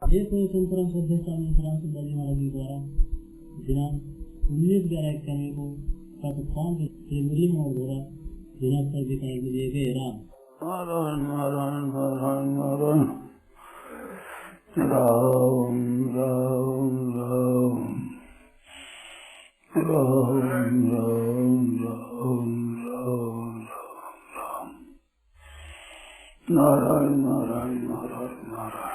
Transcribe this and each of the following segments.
ये संतरम सभ्य स्वामी फ्रांसिस बाजी महाराज जी द्वारा दिनांक 19/11 को पाकिस्तान के त्रिमुरी मोड़ द्वारा दिनांक पर दिखाई दिए गए राम नारायण नारायण नारायण नारायण राम राम राम राम राम राम राम राम नारायण नारायण नारायण नारायण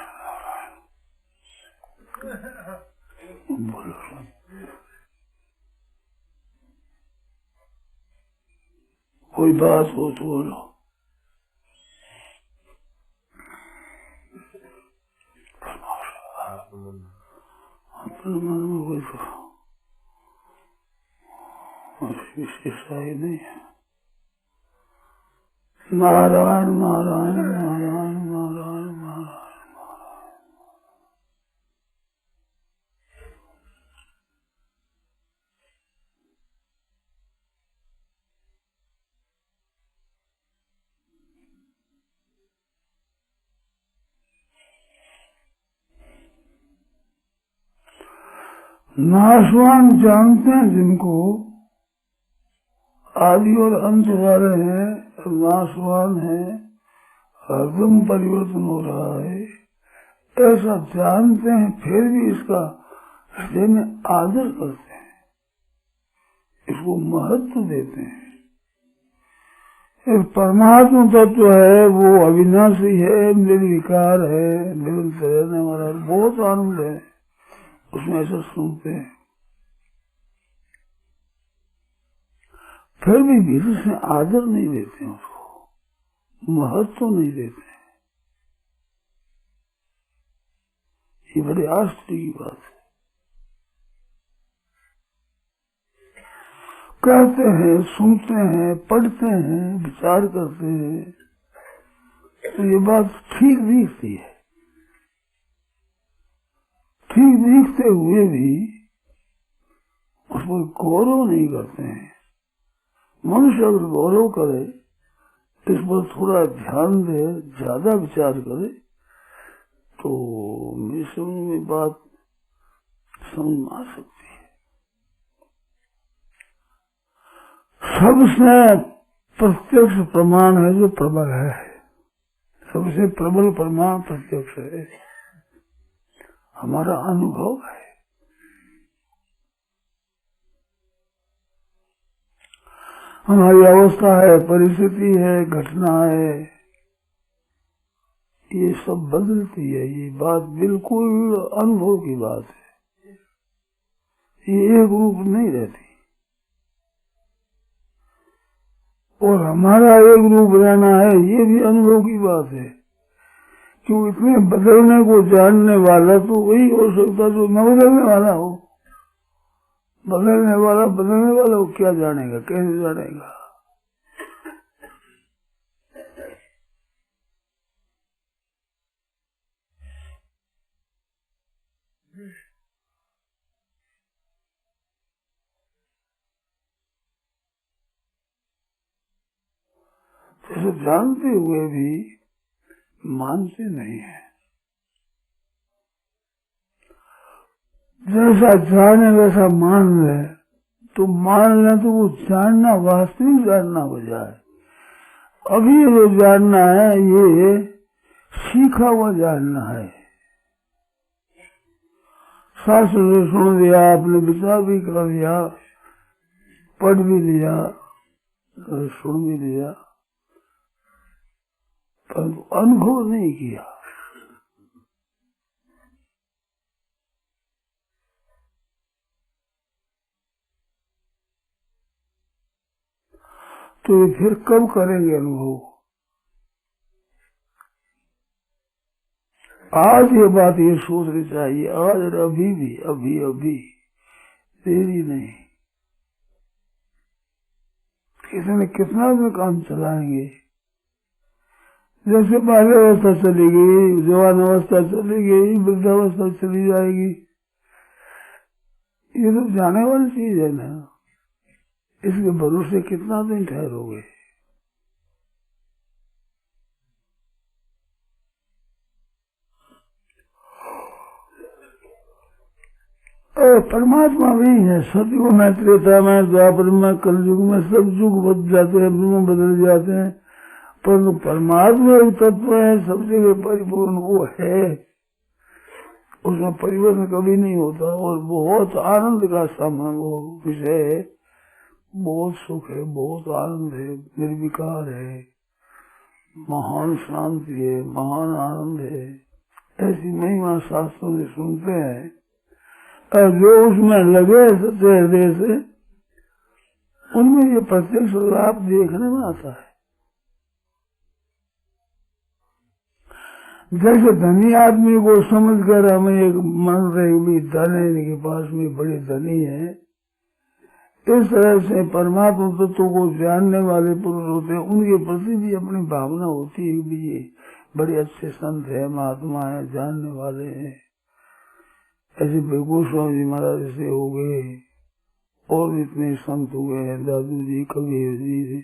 कोई बात हो तो बोलो। अपने मन में कोई विशेषता ही नहीं है। नारायण नारायण नारायण नारायण नारायण नाशवान जानते हैं जिनको आदि और अंत वाले हैं, नाशवान है, हरदम परिवर्तन हो रहा है, ऐसा जानते हैं, फिर भी इसका हृदय में आदर करते हैं, इसको महत्व देते हैं। एक परमात्मा तत्व है, वो अविनाशी है, निर्विकार है, निरंतर रहने वाला, बहुत आनंद है उसमें, ऐसा सुनते हैं। फिर भी भीतर से आदर नहीं देते हैं, उसको महत्व नहीं देते हैं। ये बड़े आश्चर्य की बात है। कहते हैं, सुनते हैं, पढ़ते हैं, विचार करते हैं, तो ये बात ठीक दिखती है। ठीक दिखते हुए भी उस पर गौरव नहीं करते हैं। मनुष्य अगर गौरव करे, इस पर थोड़ा ध्यान दे, ज्यादा विचार करे, तो मेरी समझ में बात समझ में आ सकती है। सबसे प्रत्यक्ष प्रमाण है जो प्रबल है, सबसे प्रबल प्रमाण प्रत्यक्ष है, हमारा अनुभव है। हमारी अवस्था है, परिस्थिति है, घटना है, ये सब बदलती है। ये बात बिल्कुल अनुभव की बात है, ये एक रूप नहीं रहती। और हमारा एक रूप रहना है, ये भी अनुभव की बात है। क्यों इतने बदलने को जानने वाला तो वही हो सकता जो न बदलने वाला हो। बदलने वाला वो क्या जानेगा, कैसे जानेगा। ऐसे जानते हुए भी मानते नहीं है। जैसा जाने वैसा मान ले, तो मान ले तो वो जानना वास्तविक जानना हो जाए। अभी जो जानना है ये सीखा हुआ जानना है। शास्त्र से सुन लिया, आपने विचार भी कर लिया, पढ़ भी लिया, सुन भी लिया, पर अनुभव नहीं किया। तो ये फिर कब करेंगे अनुभव। आज ये बात ये सोचनी चाहिए, आज और अभी भी, अभी देरी नहीं। कितना में काम चलाएंगे। जैसे पहले अवस्था चली गई, जवान अवस्था चली गई, वृद्धावस्था चली जाएगी, ये तो जाने वाली चीज है ना। इसके भरोसे कितना दिन ठहरोगे। परमात्मा वही है। सतयुग में, त्रेता में, द्वापर में, कलयुग में सब युग बदल जाते हैं, ब्रह्म बदल जाते हैं, परंतु परमात्मा एक तत्व है, सब जगह परिपूर्ण वो है, उसमें परिवर्तन कभी नहीं होता। और बहुत आनंद का सामना वो विषय है, बहुत सुख है, बहुत आनंद है, निर्विकार है, महान शांति है, महान आनंद है। ऐसी महिमा शास्त्रों में सुनते हैं, और जो उसमें लगे सच्चे हृदय से, उनमें ये प्रत्यक्ष लाभ देखने में आता है। जैसे धनी आदमी को समझकर हमें एक मन रहे भी धन है, इनके पास में बड़े धनी है, इस तरह से परमात्मा तत्व को जानने वाले पुरुष होते हैं, उनके प्रति भी अपनी भावना होती है भी ये बड़े अच्छे संत है, महात्मा है, जानने वाले हैं। ऐसे गोस्वामी जी महाराज से हो गए, और इतने संत हुए हैं, दादू जी, कबीर जी,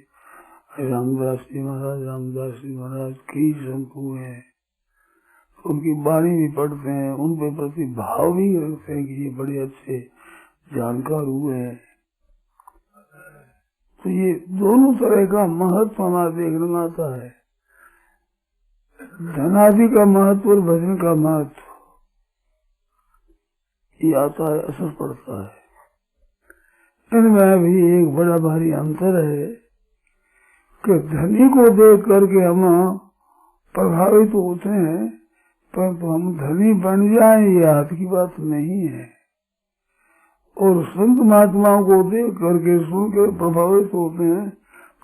रामदास जी महाराज, कई संत हुए हैं। उनकी वाणी भी पढ़ते हैं, उन पे प्रति भाव भी रखते हैं कि ये बड़े अच्छे जानकार हुए हैं। तो ये दोनों तरह का महत्व हमारे देखने में आता है। धनादि का महत्व और भजन का महत्व ये आता है, असर पड़ता है। इनमें भी एक बड़ा भारी अंतर है कि धनी को देख करके हम प्रभावित होते हैं, परंतु हम धनी बन जाएं ये हाथ की बात नहीं है। और संत महात्माओं को देख करके सुन कर प्रभावित होते हैं,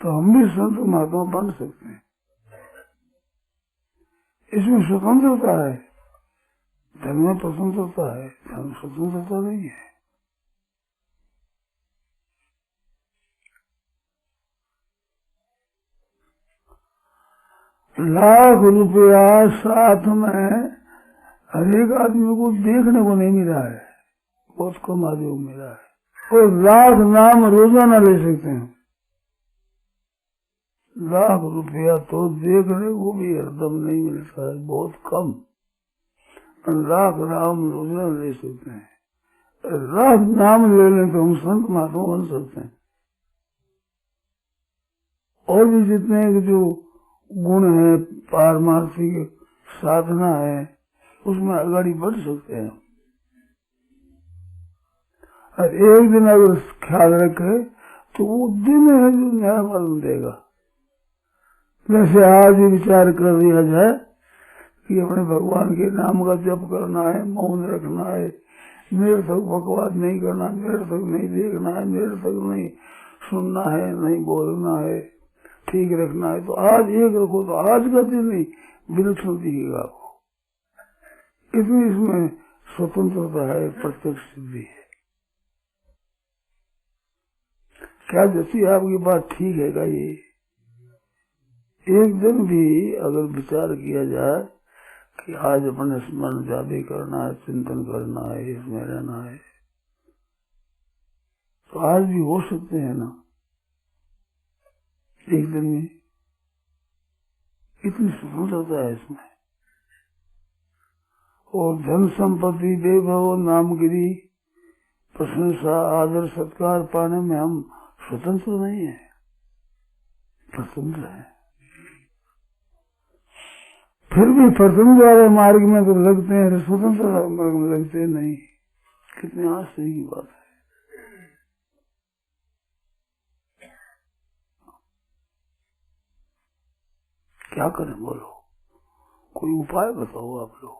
तो हम भी संत महात्मा बन सकते हैं। इसमें स्वतंत्रता है, धन में स्वतंत्रता है, धन में स्वतंत्रता नहीं है। लाख रुपया साथ में हर एक आदमी को देखने को नहीं मिला है, बहुत कम आदमी को मिला है। और लाख नाम रोजाना ले सकते हैं, लाख रुपया तो देखने को भी हरदम नहीं मिलता है, बहुत कम। लाख नाम रोजाना ले सकते हैं, लाख नाम ले लें तो हम संत महात्मा बन सकते हैं। और भी जितने जो गुण है, पारमार्थिक साधना है, उसमें आगे बढ़ सकते हैं। और एक दिन अगर ख्याल रखे तो वो दिन है जो नया मालूम देगा। जैसे आज ही विचार कर दिया जाए कि अपने भगवान के नाम का जप करना है, मौन रखना है, मेरे तक बकवास नहीं करना, मेरे तक नहीं देखना है, मेरे तक नहीं सुनना है, नहीं बोलना है, ठीक रखना है, तो आज एक रखो तो आज का दिन नहीं विलक्षण दिखेगा आपको। इतनी इसमें स्वतंत्रता है, प्रत्यक्ष सिद्धि है। क्या जैसी आपकी बात ठीक है का? ये एक दिन भी अगर विचार किया जाए कि आज अपने स्मरण ज्यादा करना है, चिंतन करना है, इसमें रहना है, तो आज भी हो सकते हैं ना, एक दिन में। इतनी स्वतंत्रता है इसमें। और धन संपत्ति, वैभव, नामगिरी, प्रशंसा, आदर, सत्कार पाने में हम स्वतंत्र नहीं है, स्वतंत्र है। फिर भी स्वतंत्र वाले मार्ग में तो लगते हैं, स्वतंत्र मार्ग में लगते नहीं। कितनी आश्चर्य की बात है। क्या करें बोलो, कोई उपाय बताओ आप लोग।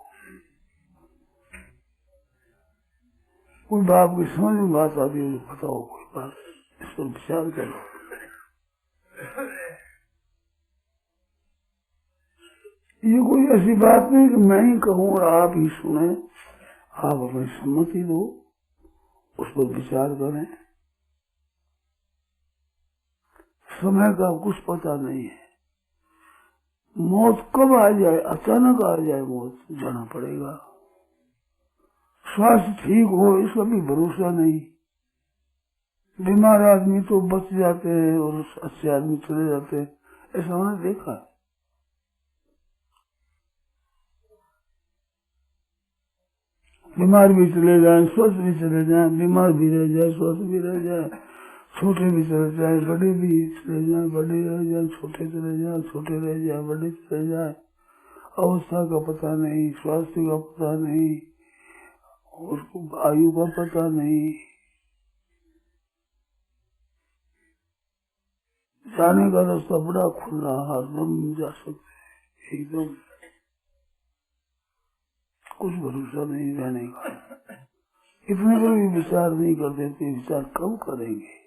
कोई बाप की समझ में बात आती है बताओ, कोई बात, इस पर विचार करो। ये कोई ऐसी बात नहीं कि मैं ही कहूँ और आप ही सुने, आप अपनी सम्मति दो, उस पर विचार करें। समय का कुछ पता नहीं है, मौत कब आ जाए, अचानक आ जाए मौत, जाना पड़ेगा। स्वास्थ्य ठीक हो इसका भी भरोसा नहीं। बीमार आदमी तो बच जाते हैं और अच्छे आदमी चले जाते हैं, ऐसा हमने देखा। बीमार भी चले जाए, स्वस्थ भी चले जाए, बीमार भी रह जाए, स्वस्थ भी रह जाए, छोटे भी चले जाए, बड़े भी चले जाए, बड़े रह जाए, छोटे चले जाए, छोटे रह जाए, बड़े चले जाए, अवस्था का पता नहीं, स्वास्थ्य का पता नहीं, उसको आयु का पता नहीं। जाने का रास्ता बड़ा खुला, हरदम जा सकते हैं, एकदम कुछ भरोसा नहीं रहने का। इतने पर भी विचार नहीं करते थे, विचार कब करेंगे?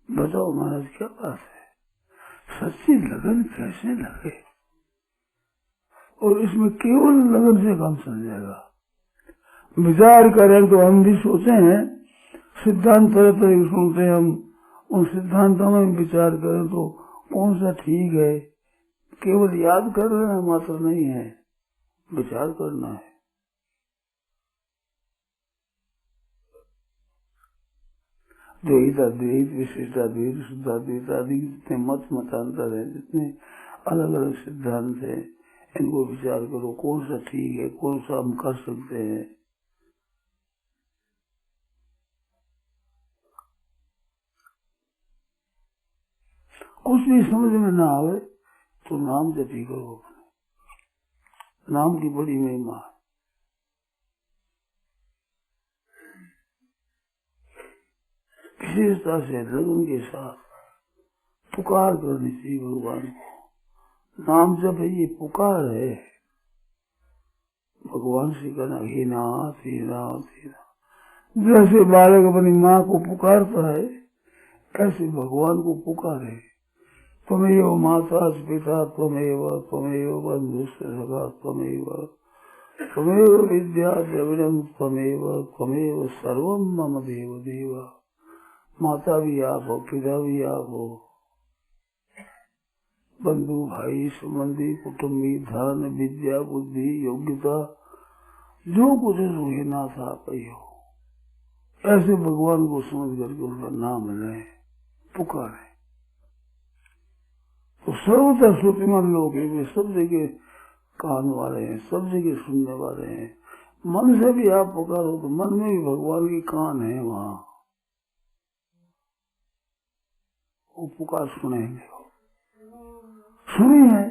बताओ महाराज क्या बात है, सच्ची लगन कैसे लगे? और इसमें केवल लगन से काम चल जाएगा। विचार करें तो हम भी सोचे हैं, सिद्धांत तरह तरह सुनते हैं हम, उन सिद्धांतों में विचार करें तो कौन सा ठीक है? केवल याद कर लेना मात्र नहीं है, विचार करना है। द्वैत, विशिष्टाद्वैत, शुद्धाद्वैत आदि जितने मतांतर है, जितने अलग अलग सिद्धांत है, इनको विचार करो कौन सा ठीक है, कौन सा हम कर सकते हैं। कुछ भी समझ में ना आवे तो नाम जपी करो, नाम की बड़ी महिमा है। विशेषता से लगन के साथ पुकार करनी चाहिए भगवान को। नाम जब है ये पुकार है, भगवान से कहना हे नाथ हे नाथ हे नाथ। जैसे बालक अपनी माँ को पुकारता है, ऐसे भगवान को पुकारे। त्वमेव माता पिता त्वमेव, त्वमेव बंधुश्च सखा त्वमेव, त्वमेव विद्या द्रविणम त्वमेव, त्वमेव सर्वम मम देव देव। माता भी आप हो, पिता भी आप हो, बंधु भाई संबंधी कुटुम्बी धन विद्या बुद्धि योग्यता जो कुछ है नाथ आप ही हो। ऐसे भगवान को समझ करके उनका नाम लें, पुकारे तो सर्वथा श्रुतिमान लोग हैं, वे सब जगह कान वाले हैं, सब जगह सुनने वाले हैं। मन से भी आप पुकारो तो मन में भी भगवान की कान है, वहाँ वो पुकार सुनेंगे। सुनी है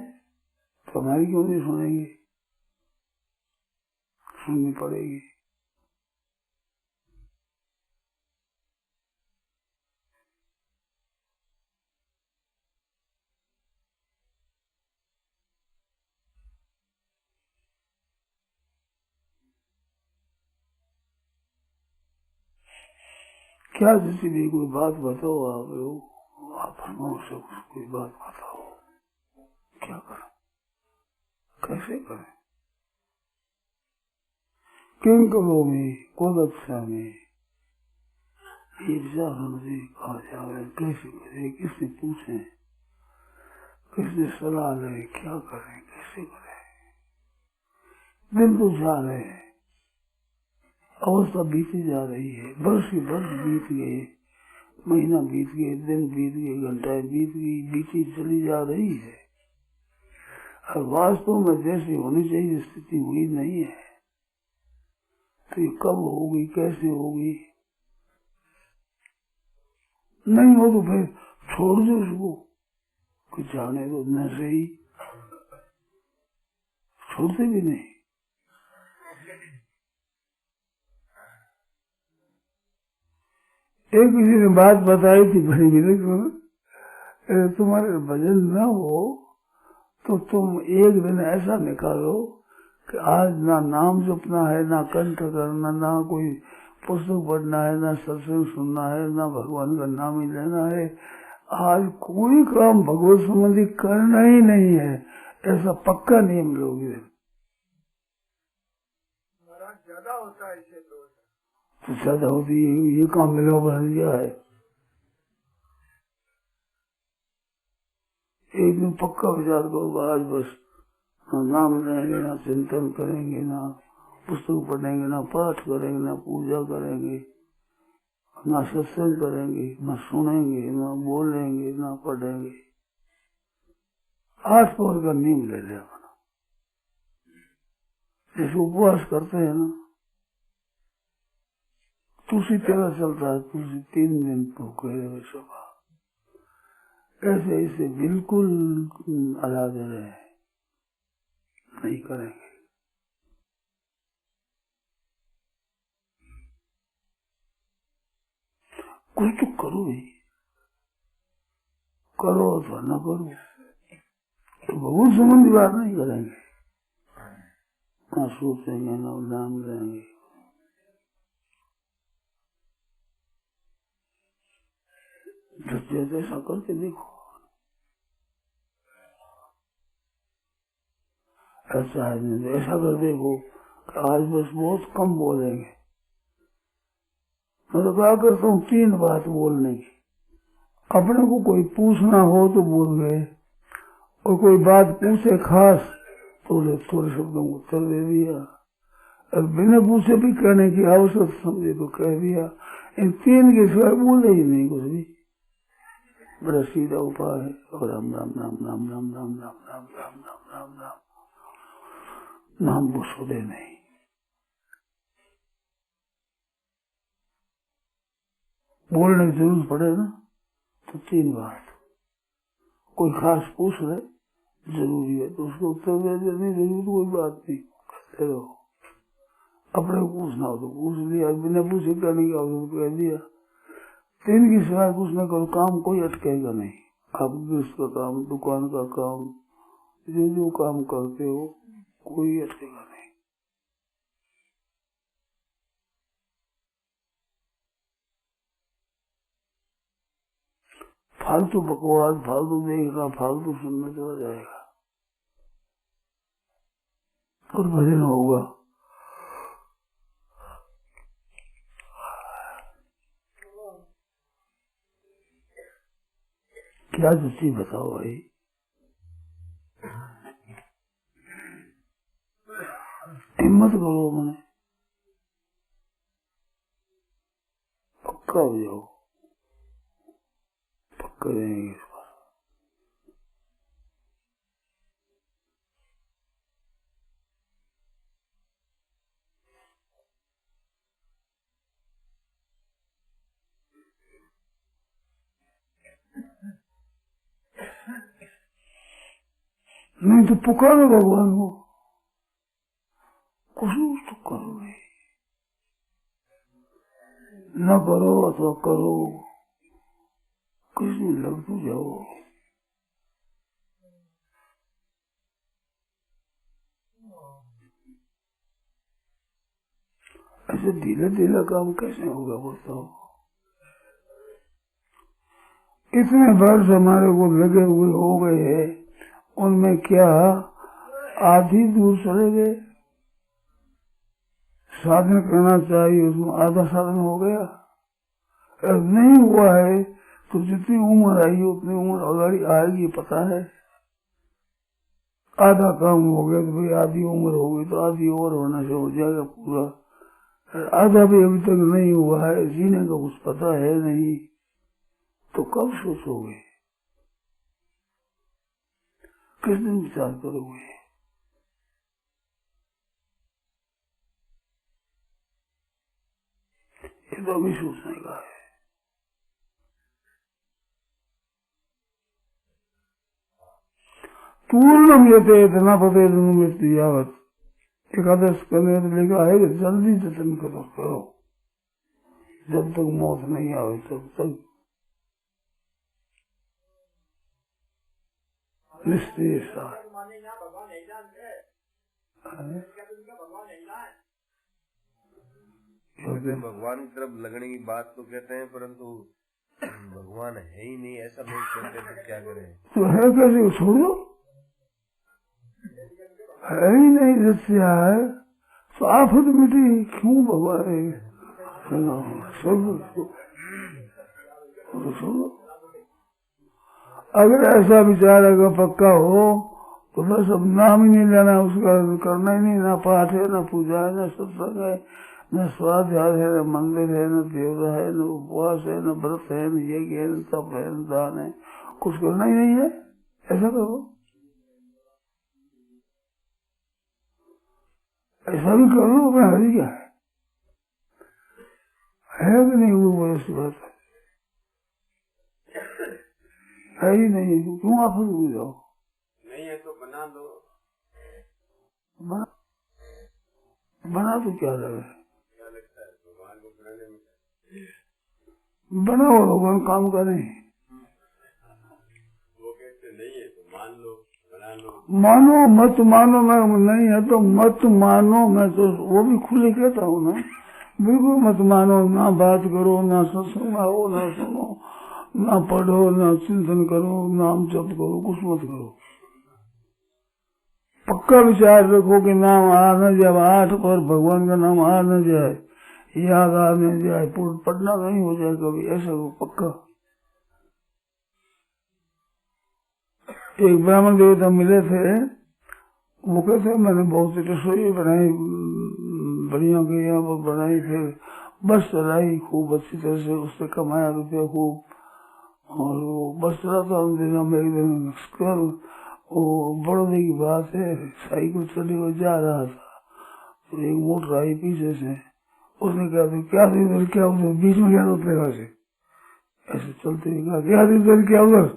तो हमारी क्यों नहीं सुनेंगे? सुननी पड़ेगी। क्या जैसी भी कोई बात बताओ, आप लोग आप से कोई बात बताओ, क्या करें, कैसे करें? किन करो में कोदक्षा में ये विचार हमसे कहा जाए, कैसे करें, किससे पूछे, किससे सलाह लें, क्या करें, कैसे करें? दिन तो जा रहे हैं, अवस्था बीती जा रही है, वर्ष के वर्ष बीत गए, महीना बीत गए, दिन बीत गए, घंटाएं बीत गई, बीती चली जा रही है। और वास्तव में जैसी होनी चाहिए स्थिति हुई नहीं है, तो ये कब होगी, कैसे होगी? नहीं हो तो फिर छोड़ दो उसको, कुछ जाने दो, न सही छोड़ते भी नहीं। एक किसी ने बात बताई थी बड़ी विलक्षण, तुम्हारे भजन न हो तो तुम एक दिन ऐसा निकालो कि आज ना नाम जपना है, ना कंठ करना, ना कोई पुस्तक पढ़ना है, ना सत्संग सुनना है, ना भगवान का नाम ही लेना है। आज कोई काम भगवत संबंधी करना ही नहीं है, ऐसा पक्का नियम लोगे। ज्यादा होता है इसे तो ज्यादा होती है, ये काम मिला बन गया है। एक दिन पक्का विचार करो, आज बस नाम लेंगे, ना चिंतन करेंगे, ना पुस्तक पढ़ेंगे, ना पाठ करेंगे, ना पूजा करेंगे, ना सत्संग करेंगे, ना सुनेंगे, ना बोलेंगे, ना पढ़ेंगे, आठ पौर का नियम ले लिया। जैसे उपवास करते हैं ना, तुलसी तेरा चलता है, तुलसी 3 दिन भूखे रहे सुबह, ऐसे इसे बिल्कुल आजाद रहे, नहीं करेंगे। कुछ तो करो ही, करो तो न करो, तो बहुत संबंधी बात नहीं करेंगे, ना सोचेंगे, ना नाम लेंगे। जैसे ऐसा करके देखो, ऐसा है नहीं, ऐसा कर देखो आज बस बहुत कम बोलेंगे। मैं तो क्या करता हूँ 3 बात बोलने की, अपने को कोई पूछना हो तो बोल गए, और कोई बात पूछे खास तो थोड़े शब्दों को उत्तर दे दिया, और बिना पूछे भी कहने की आवश्यक समझे तो कह दिया। इन 3 के सिवाय बोले ही नहीं कुछ भी। बड़ा सीधा उपाय है। और राम राम राम राम राम राम राम राम राम राम राम राम नाम को छोड़े नहीं। बोलने की जरूरत पड़े ना तो 3 बात, कोई खास पूछ रहे जरूरी है तो उसको उत्तर दे देने जरूरी कोई बात नहीं, कहते रहो। अपने को पूछना हो तो पूछ लिया, बिना पूछे करने की आवश्यक कह दिया। 3 की सिवाय कुछ न करो, काम कोई अटकेगा नहीं। आप गृहस्थ का काम, दुकान का काम, जो काम करते हो कोई अटकेगा नहीं। फालतू बकवास, फालतू देखना, फालतू सुनने चला जाएगा और भजन होगा। क्या सच्ची बताओ भाई, हिम्मत करो, मैंने पक्का हो जाओ, पक्का रहेंगे इस बार। नहीं तो पुकारो भगवान को, कुछ तो करो भाई, न करो अथवा करो, किसी लग तो जाओ। ऐसे ढीला ढीला काम कैसे होगा बताओ। इतने वर्ष हमारे को लगे हुए हो गए हैं, उनमें क्या आधी दूर चले गए। साधन करना चाहिए, उसमें आधा साधन हो गया। अगर नहीं हुआ है तो जितनी उम्र आई उतनी उम्र ऑलरेडी आएगी, पता है। आधा काम हो गया तो भाई आधी उम्र हो गई तो आधी और होना से हो जाएगा पूरा। आधा भी अभी तक नहीं हुआ है, जीने का कुछ पता है नहीं, तो कब सोचोगे, किस दिन विचार करोगे। ये तो अभी सोचने का है। पूर्णम यते इतना पते मृत्यु यावत, एकादश करने तो लेकर आएगा, जल्दी जतन करो, जब तक मौत नहीं आवे तब तक निश्चय साथ। भगवान की तरफ लगने की बात तो कहते हैं, परंतु भगवान है ही नहीं ऐसा लोग कहते हैं, तो क्या करें। तो है कैसे, छोड़ो, है ही नहीं सच्चा है तो आफत मिटी, क्यों भगवान है सब छोड़ो। अगर ऐसा विचार अगर पक्का हो तो बस अब नाम ही नहीं लेना, उसका करना ही नहीं, ना पाठ है, ना पूजा है, ना सत्संग है, न स्वाध्याय है, न मंदिर है, न देवता है, न उपवास है, न व्रत है, न यज्ञ है, न तप है, न दान है, कुछ करना ही नहीं है। ऐसा करो, ऐसा भी करो, अपना हरी क्या है कि नहीं? वो बरस की बात है ही नहीं, क्यों आप भूल जाओ? नहीं है तो बना दो। बना तो क्या लगे, क्या लगता है भगवान को बनाने में? बनाओ, भगवान काम करें। वो कहते नहीं है तो मान लो, बना लो। मानो मत मानो, मैं नहीं है तो मत मानो, मैं तो वो भी खुले कहता हूँ ना, बिल्कुल मत मानो, ना बात करो, ना सत्संग आओ, ना सुनो, ना पढ़ो, ना चिंतन करो, नाम जप करो, कुछ मत करो। पक्का विचार रखो कि नाम आ न जाए, 8 पर भगवान का नाम आ न जाए, याद आ न जाए, पढ़ना नहीं हो जाए कभी, ऐसा हो पक्का। एक ब्राह्मण देवता मिले थे, वो कहते मैंने बहुत रसोई बनाई, बढ़िया गया वो बनाई, फिर बस चलाई खूब अच्छी तरह से, उससे कमाया रुपया खूब, और वो बस चला था उन दिनों में। एक दिन कल वो बड़ोदे की बात है, साइकिल चली हुई जा रहा था, तो एक मोटर आई पीछे से, उसने कहा तो क्या इधर क्या उधर, बीच में क्या उतरेगा से, ऐसे चलते हुए कहा क्या इधर क्या उधर,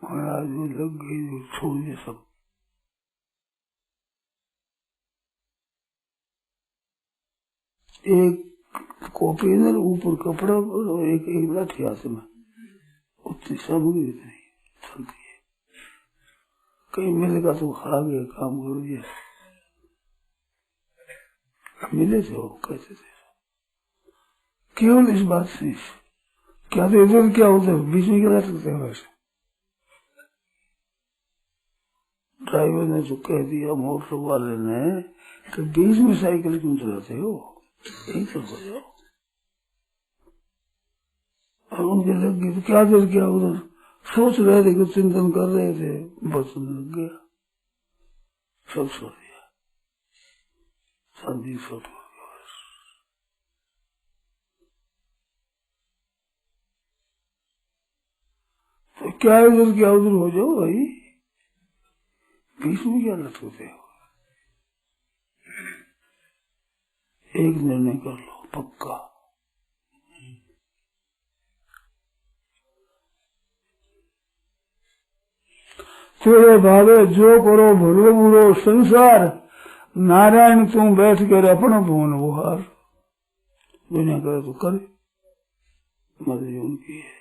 आज लग गई, छोड़ दिए सब। एक कॉपी इधर, ऊपर कपड़ा और एक लाठी हाथ में, उतनी सामग्री नहीं चलती है। कहीं मिलेगा तो खा गया, काम कर दिया। मिले थे वो कहते थे केवल इस बात से, क्या तो इधर क्या उधर, बीच में क्या सकते हैं वैसे। ड्राइवर ने तो कह दिया मोटर वाले ने कि बीच में साइकिल क्यों चलाते हो, यही तो हो जाओ। और उनके लग गई तो क्या देर क्या उधर, सोच रहे थे, कुछ चिंतन कर रहे थे, बस लग गया, सब छोड़ दिया, शांति छोड़ गया। तो क्या इधर क्या उधर हो जाओ भाई, बीच में क्या लटकते हो। एक निर्णय कर लो पक्का, तेरे भावे जो करो भलो बुरो संसार, नारायण तुम बैठ कर अपना भुवन बुहार। दुनिया करे तो करे, मर्जी उनकी है।